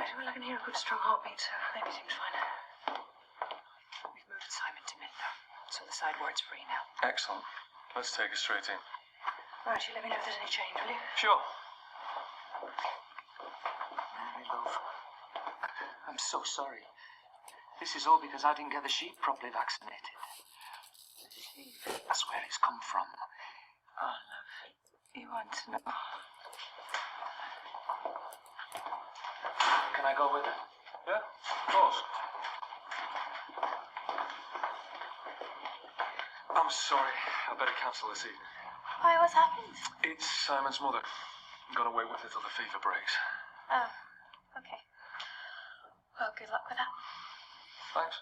Right, well, I can hear a good strong heartbeat, so maybe seems fine. We've moved Simon to mid, though, so the side ward's free now. Excellent. Let's take her straight in. Right, you let me know if there's any change, will you? Sure. Mary, love, I'm so sorry. This is all because I didn't get the sheep properly vaccinated. That's where it's come from. Oh, love, you want to know. Can I go with her? Yeah, of course. I'm sorry. I better cancel this evening. Why, what's happened? It's Simon's mother. I'm gonna wait with her till the fever breaks. Oh, okay. Well, good luck with that. Thanks.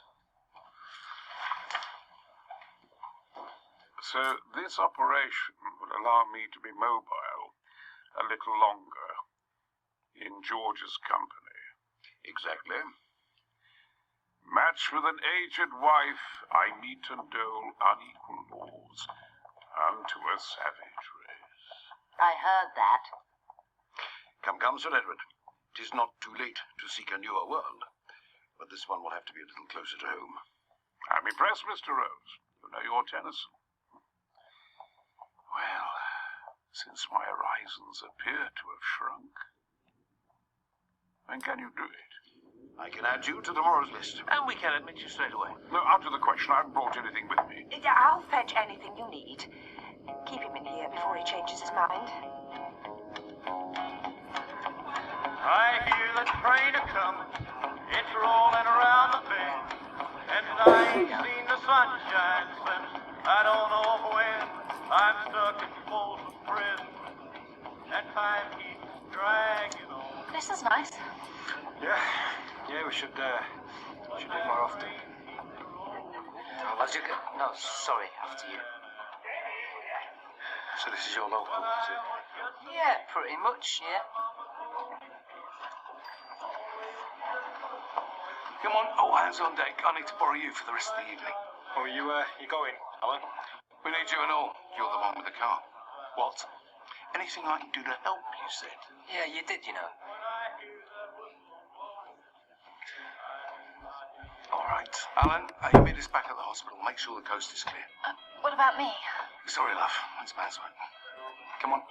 So this operation will allow me to be mobile a little longer in George's company. Exactly. Match with an aged wife, I meet and dole unequal laws unto a savage race. I heard that. Come, Sir Edward. 'Tis not too late to seek a newer world, but this one will have to be a little closer to home. I'm impressed, Mr. Rose. You know your Tennyson. Well, since my horizons appear to have shrunk, when can you do it? I can add you to tomorrow's list. And we can admit you straight away. No, out of the question. I haven't brought anything with me. I'll fetch anything you need. Keep him in here before he changes his mind. I hear the train a-comin', it's rolling around the bend, and I ain't seen the sunshine since I don't know when. I'm stuck in Folsom Prison, and time keeps dragging on. This is nice. Yeah, we should do it more often. Oh, well, no, sorry, after you. So this is your local, is it? Yeah, pretty much, yeah. Come on, all hands on deck. I need to borrow you for the rest of the evening. Oh, you going, Alan? We need you and all. You're the one with the car. What? Anything I can do to help, you said. Yeah, you did, you know. All right. Alan, you meet us back at the hospital. Make sure the coast is clear. What about me? Sorry, love. That's man's work. Come on.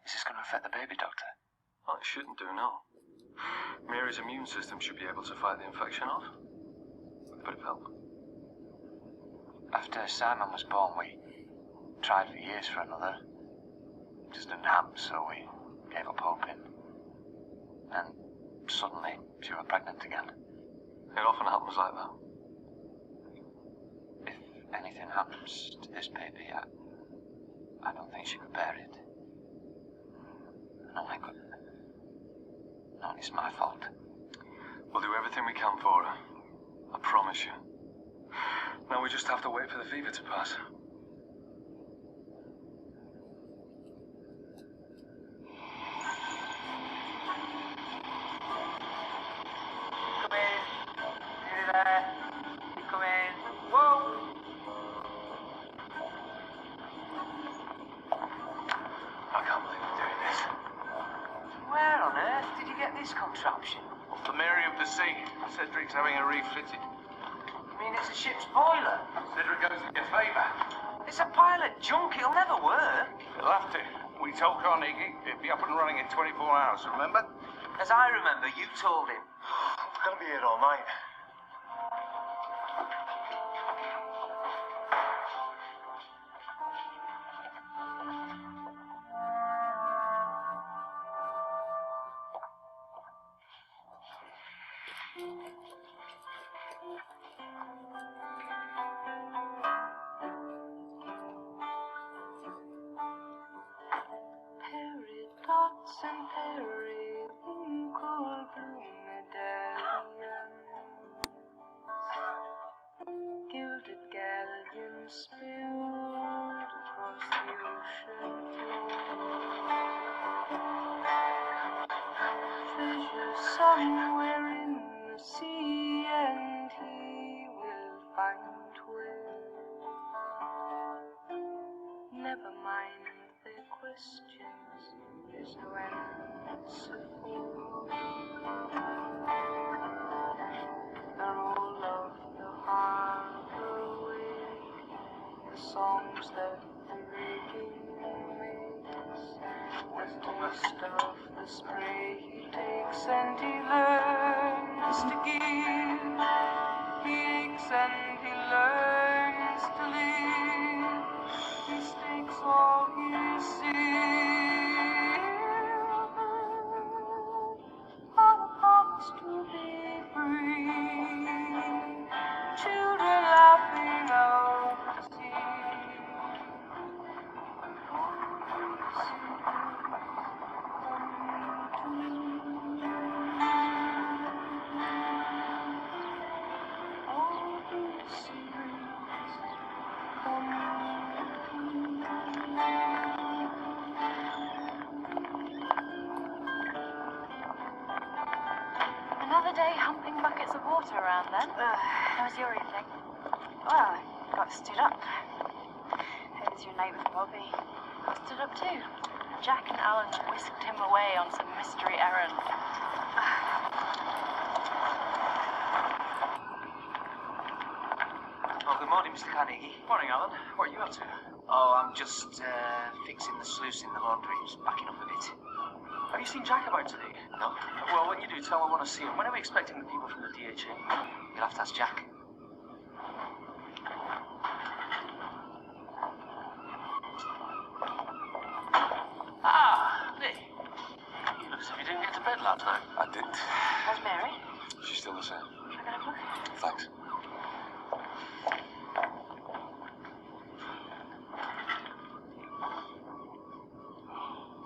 Is this going to affect the baby, Doctor? Well, it shouldn't do, no. Mary's immune system should be able to fight the infection off. With a bit of help. After Simon was born, we tried for years for another. It just didn't happen, so we gave up hoping. And suddenly, she was pregnant again. It often happens like that. If anything happens to this baby, I don't think she could bear it. And only it's my fault. We'll do everything we can for her. I promise you. Now we just have to wait for the fever to pass. Come in. Nearly there. Come in. Whoa! I can't believe we're doing this. Where on earth did you get this contraption? Off the Mary of the Sea. Cedric's having her refitted. I mean, it's a ship's boiler. Cedric goes in your favour. It's a pile of junk. It'll never work. He'll have to. We told Carnegie it'd be up and running in 24 hours, remember? As I remember, you told him. We're gonna be here all night. Peridots and periwinkle bromedalians, gilded galleons spilled across the ocean floor. somewhere in the sea, and he will find where. Never mind their questions, there's no answer for. They're all of the harbor way, the songs that the rigging makes, the taste of the spray he takes, and he learns to give. He aches and he learns to live. He stakes all he receives on a promise to be free. Children laughing out to sea. Another day humping buckets of water around then. How was your evening? Well, I got stood up. Here's your neighbour Bobby. Stood up too. Jack and Alan whisked him away on some mystery errand. Oh, good morning, Mr. Carnegie. Morning, Alan. What are you up to? Oh, I'm just fixing the sluice in the laundry. Just backing up a bit. Have you seen Jack about today? No? Well, when you do, tell him I want to see him. When are we expecting the people from the DHA? You'll have to ask Jack. Ah, Lee. You look as if you didn't get to bed last night. I didn't. How's Mary? She's still the same. Shall I go have a look? Thanks.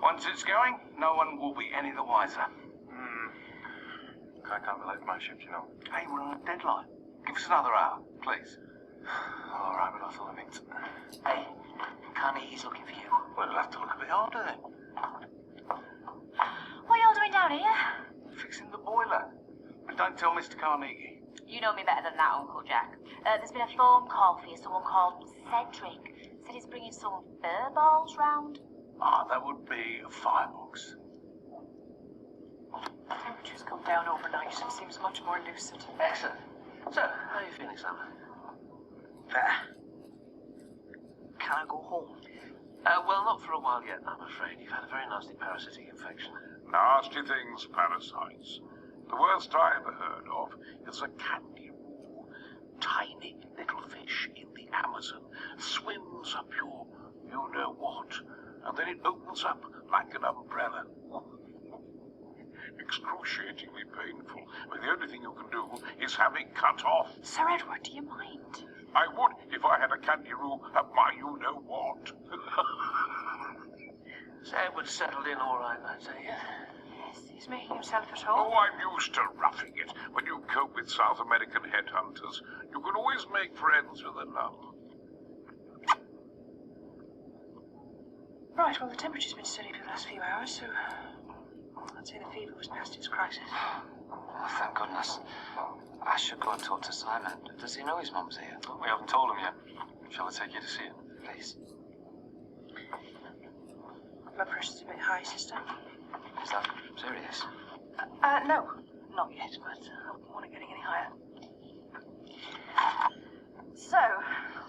Once it's going, no one will be any the wiser. I can't relate to my shift, you know. Hey, we're on a deadline. Give us another hour, please. All right, but I thought I meant. Hey, Carnegie's looking for you. Well, we'll have to look a bit harder then. What are y'all doing down here? Fixing the boiler. But don't tell Mr. Carnegie. You know me better than that, Uncle Jack. There's been a phone call for you, someone called Cedric. Said he's bringing some fur balls round. Ah, that would be a firebox. Temperature's come down overnight and seems much more lucid. Excellent. So, how are you feeling, Sam? Better. Can I go home? Well, not for a while yet, I'm afraid. You've had a very nasty parasitic infection. Nasty things, parasites. The worst I ever heard of is a kangaroo. Tiny little fish in the Amazon swims up your you-know-what, and then it opens up like an umbrella. Excruciatingly painful, but the only thing you can do is have it cut off. Sir Edward, do you mind? I would if I had a kangaroo up my you-know-what. Sir Edward's settled in all right, I'd say, yeah? Yes, he's making himself at home. Oh, I'm used to roughing it. When you cope with South American headhunters, you can always make friends with a nun. Right, well, the temperature's been steady for the last few hours, so I'd say the fever was past its crisis. Oh, thank goodness. I should go and talk to Simon. Does he know his mum's here? We haven't told him yet. Shall I take you to see him? Please. Blood pressure's a bit high, sister. Is that serious? No, not yet, but I wouldn't want it getting any higher. So,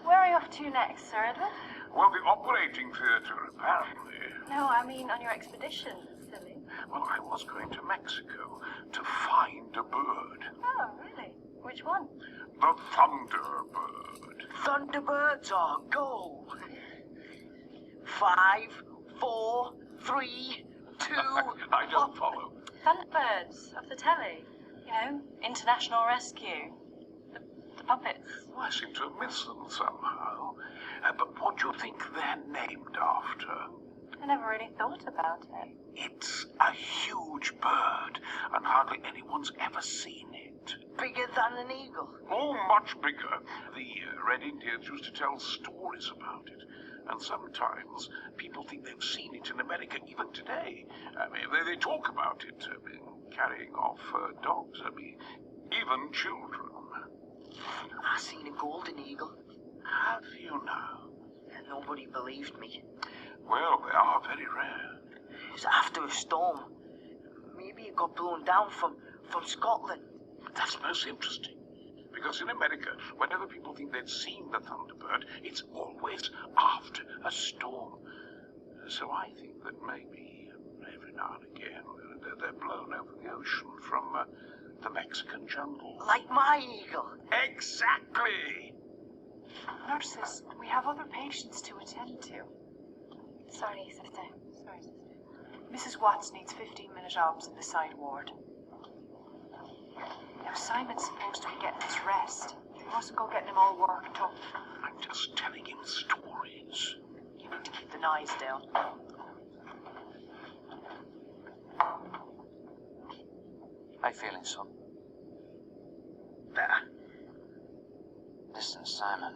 where are you off to next, Sir Edward? Well, the operating theatre, apparently. No, I mean on your expedition, silly. Well, I was going to Mexico to find a bird. Oh, really? Which one? The Thunderbird. Thunderbirds are go! 5, 4, 3, 2... I don't follow. Thunderbirds of the telly. You know, International Rescue. The puppets. Well, I seem to have missed them somehow. But what do you think they're named after? I never really thought about it. It's a huge bird, and hardly anyone's ever seen it. Bigger than an eagle. Oh, much bigger. The Red Indians used to tell stories about it. And sometimes people think they've seen it in America even today. I mean, they talk about it carrying off dogs, even children. I seen a golden eagle. Have you now? And nobody believed me. Well, they are very rare. It was after a storm. Maybe it got blown down from Scotland. That's most interesting. Because in America, whenever people think they've seen the Thunderbird, it's always after a storm. So I think that maybe every now and again they're blown over the ocean from the Mexican jungle. Like my eagle. Exactly! Nurses, we have other patients to attend to. Sorry, sister. Mrs. Watts needs 15-minute obs in the side ward. Now, Simon's supposed to be getting his rest. You mustn't go getting him all worked up. I'm just telling him stories. You need to keep the knives down. How you feeling, son? Better. Listen, Simon,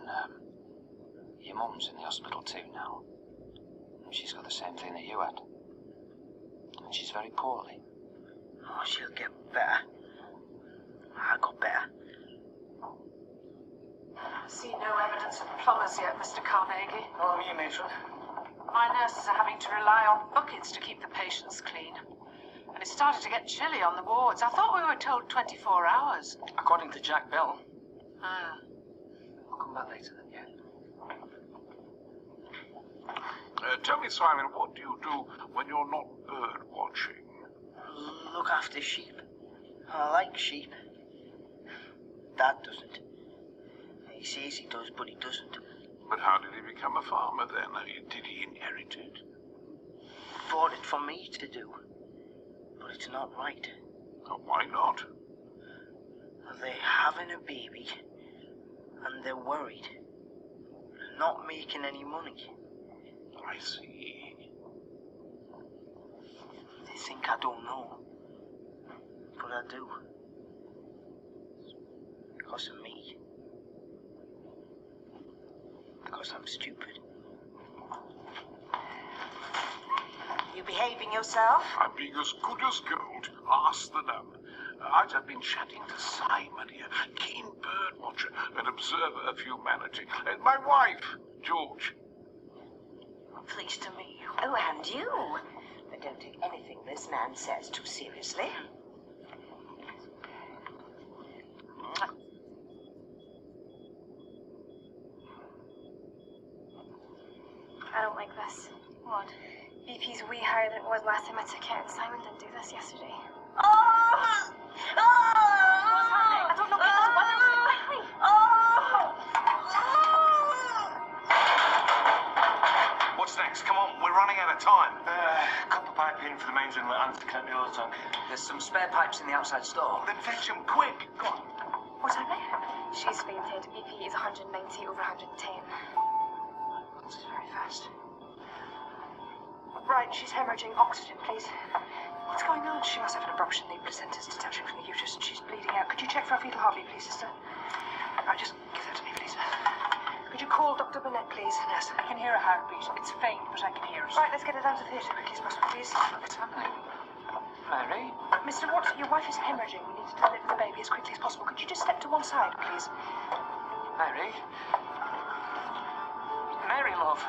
your mum's in the hospital too now. And she's got the same thing that you had. And she's very poorly. Oh, she'll get better. I got better. See no evidence of plumbers yet, Mr. Carnegie. Oh, me, matron. My nurses are having to rely on buckets to keep the patients clean. And it started to get chilly on the wards. I thought we were told 24 hours. According to Jack Bell. Ah. I'll come back later then, yeah? Tell me, Simon, what do you do when you're not bird watching? Look after sheep. I like sheep. Dad doesn't. He says he does, but he doesn't. But how did he become a farmer then? Did he inherit it? Bought it for me to do. But it's not right. Oh, why not? They're having a baby, and they're worried. Not making any money. I see. They think I don't know. But I do. Because of me. Because I'm stupid. You behaving yourself? I'm being as good as gold. Ask the nun. I've been chatting to Simon here, keen bird watcher and observer of humanity. And my wife, George. Pleased to meet you. Oh, and you. But don't take anything this man says too seriously. I don't like this. What? BP's way higher than it was last time I took it, and Simon didn't do this yesterday. Oh! Oh! What's happening? I don't know. Get this weather quickly. What's next? Come on, we're running out of time. Copper pipe in for the mains inlet and to connect the oil tank. There's some spare pipes in the outside store. Then fetch them quick. Go on. What's happening? She's fainted. BP is 190 over 110. This is very fast. Right, she's hemorrhaging. Oxygen, please. What's going on? She must have an abruption. The placenta's detaching from the uterus and she's bleeding out. Could you check for a fetal heartbeat, please, sister? Right, just give that to me, please. Could you call Dr. Burnett, please? Yes. I can hear a heartbeat. It's faint, but I can hear it. Right, let's get her down to theatre quickly as possible, please. What's happening? Mary? Mr. Watts, your wife is hemorrhaging. We need to deliver the baby as quickly as possible. Could you just step to one side, please? Mary? Mary, love.